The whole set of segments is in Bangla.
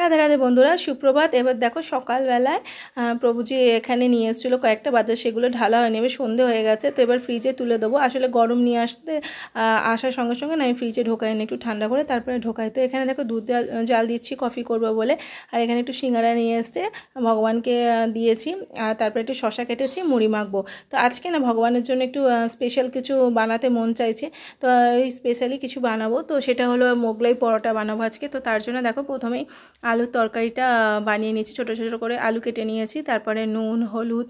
রাধে রাধে বন্ধুরা, সুপ্রভাত। এবার দেখো সকালবেলায় প্রভুজি এখানে নিয়ে এসেছিলো কয়েকটা বাজার, সেগুলো ঢালা হয়নি, এবার সন্ধে হয়ে গেছে। তো এবার ফ্রিজে তুলে দেবো। আসলে গরম নিয়ে আসার সঙ্গে সঙ্গে না আমি ফ্রিজে ঢোকাই নি, একটু ঠান্ডা করে তারপরে ঢোকাই। তো এখানে দেখো দুধ জাল দিচ্ছি কফি করবো বলে। আর এখানে একটু সিঙ্গারা নিয়ে এসছে, ভগবানকে দিয়েছি। আর তারপরে একটু শশা কেটেছি, মুড়ি মাখবো। তো আজকে না ভগবানের জন্য একটু স্পেশাল কিছু বানাতে মন চাইছে। তো এই স্পেশালি কিছু বানাবো, তো সেটা হলো মোগলাই পরোটা বানাবো আজকে। তো তার জন্য দেখো প্রথমেই আলুর তরকারিটা বানিয়ে নিয়েছি, ছোটো ছোটো করে আলু কেটে নিয়েছি। তারপরে নুন হলুদ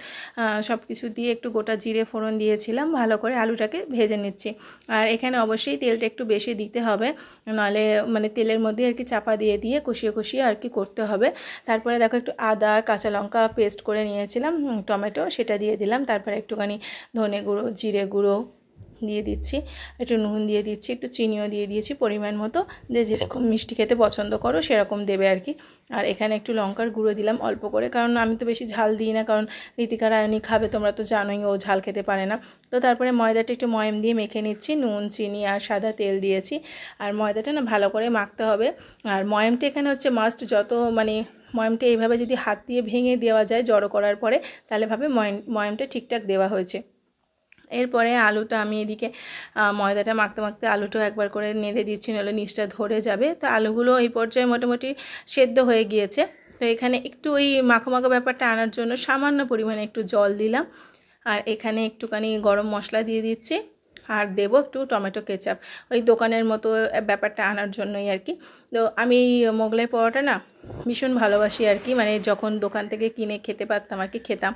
সব কিছু দিয়ে একটু গোটা জিরে ফোড়ন দিয়েছিলাম, ভালো করে আলুটাকে ভেজে নিচ্ছি। আর এখানে অবশ্যই তেলটা একটু বেশি দিতে হবে, নাহলে মানে তেলের মধ্যে আর কি চাপা দিয়ে দিয়ে কষিয়ে কষিয়ে আর কি করতে হবে। তারপরে দেখো একটু আদা আর কাঁচা লঙ্কা পেস্ট করে নিয়েছিলাম, টমেটো সেটা দিয়ে দিলাম। তারপরে একটুখানি ধনে গুঁড়ো জিরে গুঁড়ো দিয়ে দিচ্ছি, একটু নুন দিয়ে দিচ্ছি, একটু চিনিও দিয়ে দিয়েছি পরিমাণ মতো, যে যেরকম মিষ্টি খেতে পছন্দ করো সেরকম দেবে আর কি। আর এখানে একটু লঙ্কার গুঁড়ো দিলাম অল্প করে, কারণ আমি তো বেশি ঝাল দিই না, কারণ ঋতিকা রায়নি খাবে, তোমরা তো জানোই ও ঝাল খেতে পারে না। তো তারপরে ময়দাটা একটু ময়াম দিয়ে মেখে নিচ্ছি, নুন চিনি আর সাদা তেল দিয়েছি। আর ময়দাটা না ভালো করে মাখতে হবে। আর ময়ামটা এখানে হচ্ছে মাস্ট, যত মানে ময়ামটা এইভাবে যদি হাত দিয়ে ভেঙে দেওয়া যায় জড়ো করার পরে, তাহলে ভাবে ময়ামটা ঠিকঠাক দেওয়া হয়েছে। এরপরে আলুটা আমি এদিকে ময়দাটা মাখতে মাখতে আলুটাও একবার করে নেড়ে দিচ্ছি, নাহলে নিচটা ধরে যাবে। তো আলুগুলো এই পর্যায়ে মোটামুটি সেদ্ধ হয়ে গিয়েছে। তো এখানে একটু ওই মাখো মাখো ব্যাপারটা আনার জন্য সামান্য পরিমাণে একটু জল দিলাম। আর এখানে একটুখানি গরম মশলা দিয়ে দিচ্ছি, আর দেবো একটু টমেটো কেচাপ, ওই দোকানের মতো ব্যাপারটা আনার জন্যই আর কি। তো আমি মোগলাই পরোটা না ভীষণ ভালোবাসি আর কি, মানে যখন দোকান থেকে কিনে খেতে পারতাম আর কি, খেতাম,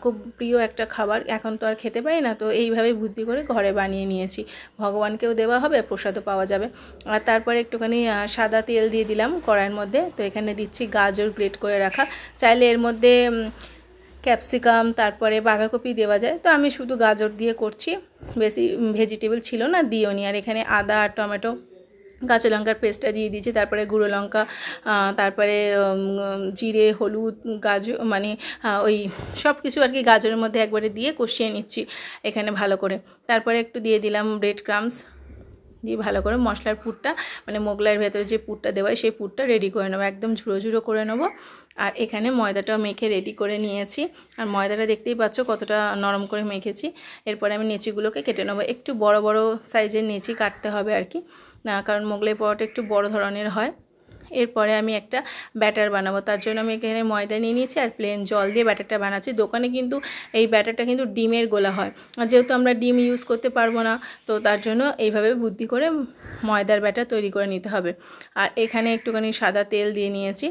খুব প্রিয় একটা খাবার। এখন তো আর খেতে পাই না, তো এইভাবে বুদ্ধি করে ঘরে বানিয়ে নিয়েছি, ভগবানকেও দেওয়া হবে, প্রসাদও পাওয়া যাবে। আর তারপরে একটুখানি সাদা তেল দিয়ে দিলাম কড়াইয়ের মধ্যে। তো এখানে দিচ্ছি গাজর গ্রেট করে রাখা, চাইলে এর মধ্যে ক্যাপসিকাম তারপরে বাঁধাকপি দেওয়া যায়, তো আমি শুধু গাজর দিয়ে করছি, বেশি ভেজিটেবল ছিল না দিও নি। আর এখানে আদা আর টমেটো কাঁচা লঙ্কার পেস্টটা দিয়ে দিয়েছি, তারপরে গুঁড়ো লঙ্কা, তারপরে জিরে হলুদ গাজর মানে ওই সব কিছু আর কি গাজরের মধ্যে একবারে দিয়ে কষিয়ে নিচ্ছি এখানে ভালো করে। তারপরে একটু দিয়ে দিলাম ব্রেড ক্রাম্বস দিয়ে ভালো করে মশলার পুরটা, মানে মোগলাইয়ের ভেতরে যে পুরটা দেওয়া হয় সেই পুরটা রেডি করে নেবো, একদম ঝুড়ো ঝুড়ো করে নেবো। আর এখানে ময়দাটা মেখে রেডি করে নিয়েছি, আর ময়দাটা দেখতেই পাচ্ছ কতটা নরম করে মেখেছি। এরপরে আমি নেচিগুলোকে কেটে নেবো, একটু বড় বড় সাইজের নেচি কাটতে হবে আর কি, না কারণ মোগলাই পরোটা একটু বড় ধরনের হয়। এরপরে আমি একটা ব্যাটার বানাবো, তার জন্য আমি এখানে ময়দা নিয়ে নিয়েছি আর প্লেন জল দিয়ে ব্যাটারটা বানাচ্ছি। দোকানে কিন্তু এই ব্যাটারটা কিন্তু ডিমের গোলা হয়, আর যেহেতু আমরা ডিম ইউজ করতে পারবো না, তো তার জন্য এইভাবে বুদ্ধি করে ময়দার ব্যাটার তৈরি করে নিতে হবে। আর এখানে একটুখানি সাদা তেল দিয়ে নিয়েছি,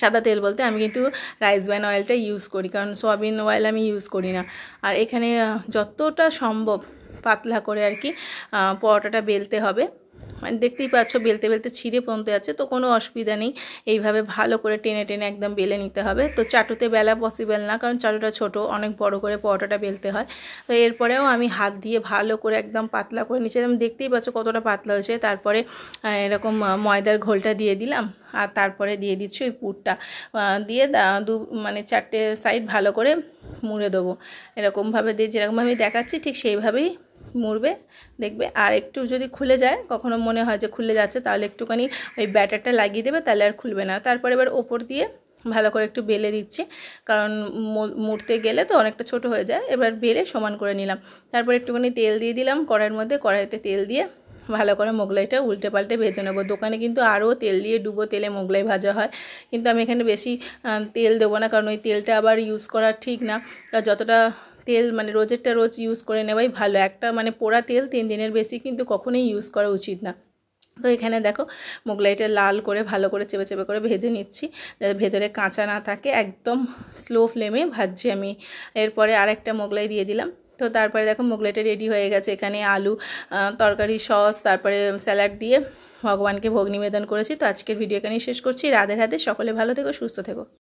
সাদা তেল বলতে আমি কিন্তু রাইস ব্র্যান অয়েলটা ইউজ করি, কারণ সয়াবিন অয়েল আমি ইউজ করি না। আর এখানে যতটা সম্ভব পাতলা করে আর কি পরোটাটা বেলতে হবে, মানে দেখতেই পাচ্ছ বেলতে বেলতে ছিঁড়ে পড়তে যাচ্ছে, তো কোনো অসুবিধা নেই, এইভাবে ভালো করে টেনে টেনে একদম বেলে নিতে হবে। তো চাটুতে বেলা পসিবল না, কারণ চাটুটা ছোট, অনেক বড় করে পরোটাটা বেলতে হয়। তো এরপরেও আমি হাত দিয়ে ভালো করে একদম পাতলা করে নিচে, আমি দেখতেই পাচ্ছ কতটা পাতলা হয়েছে। তারপরে এরকম ময়দার ঘোলটা দিয়ে দিলাম, আর তারপরে দিয়ে দিচ্ছি ওই পুরটা, দিয়ে মানে 4টে সাইড ভালো করে মুড়ে দেবো, এরকমভাবে দিয়ে যেরকমভাবে দেখাচ্ছি ঠিক সেইভাবেই মুড়বে, দেখবে। আর একটু যদি খুলে যায়, কখনো মনে হয় যে খুলে যাচ্ছে, তাহলে একটুখানি ওই ব্যাটারটা লাগিয়ে দেবে, তাহলে আর খুলবে না। তারপরে এবার ওপর দিয়ে ভালো করে একটু বেলে দিচ্ছি, কারণ মুড়তে গেলে তো অনেকটা ছোট হয়ে যায়। এবার বেলে সমান করে নিলাম, তারপর একটুখানি তেল দিয়ে দিলাম কড়াইয়ের মধ্যে, কড়াইতে তেল দিয়ে ভালো করে মোগলাইটা উল্টে পাল্টে ভেজে নেবো। দোকানে কিন্তু আরও তেল দিয়ে ডুবো তেলে মোগলাই ভাজা হয়, কিন্তু আমি এখানে বেশি তেল দেবো না, কারণ ওই তেলটা আবার ইউজ করা ঠিক না। যতটা তেল মানে রোজেরটা রোজ ইউজ করে নেওয়াই ভালো, একটা মানে পোড়া তেল 3 দিনের বেশি কিন্তু কখনোই ইউজ করা উচিত না। তো এখানে দেখো মোগলাইটা লাল করে ভালো করে চেপে চেপে করে ভেজে নিচ্ছি, যাতে ভেতরে কাঁচা না থাকে, একদম স্লো ফ্লেমে ভাজছি আমি। এরপরে আরেকটা মোগলাই দিয়ে দিলাম। তো তারপরে দেখো মোগলাইটা রেডি হয়ে গেছে। এখানে আলু তরকারি সস তারপরে স্যালাড দিয়ে ভগবানকে ভোগ নিবেদন করেছি। তো আজকের ভিডিও এখানেই শেষ করছি। রাধে রাধে, সকলে ভালো থেকো, সুস্থ থেকো।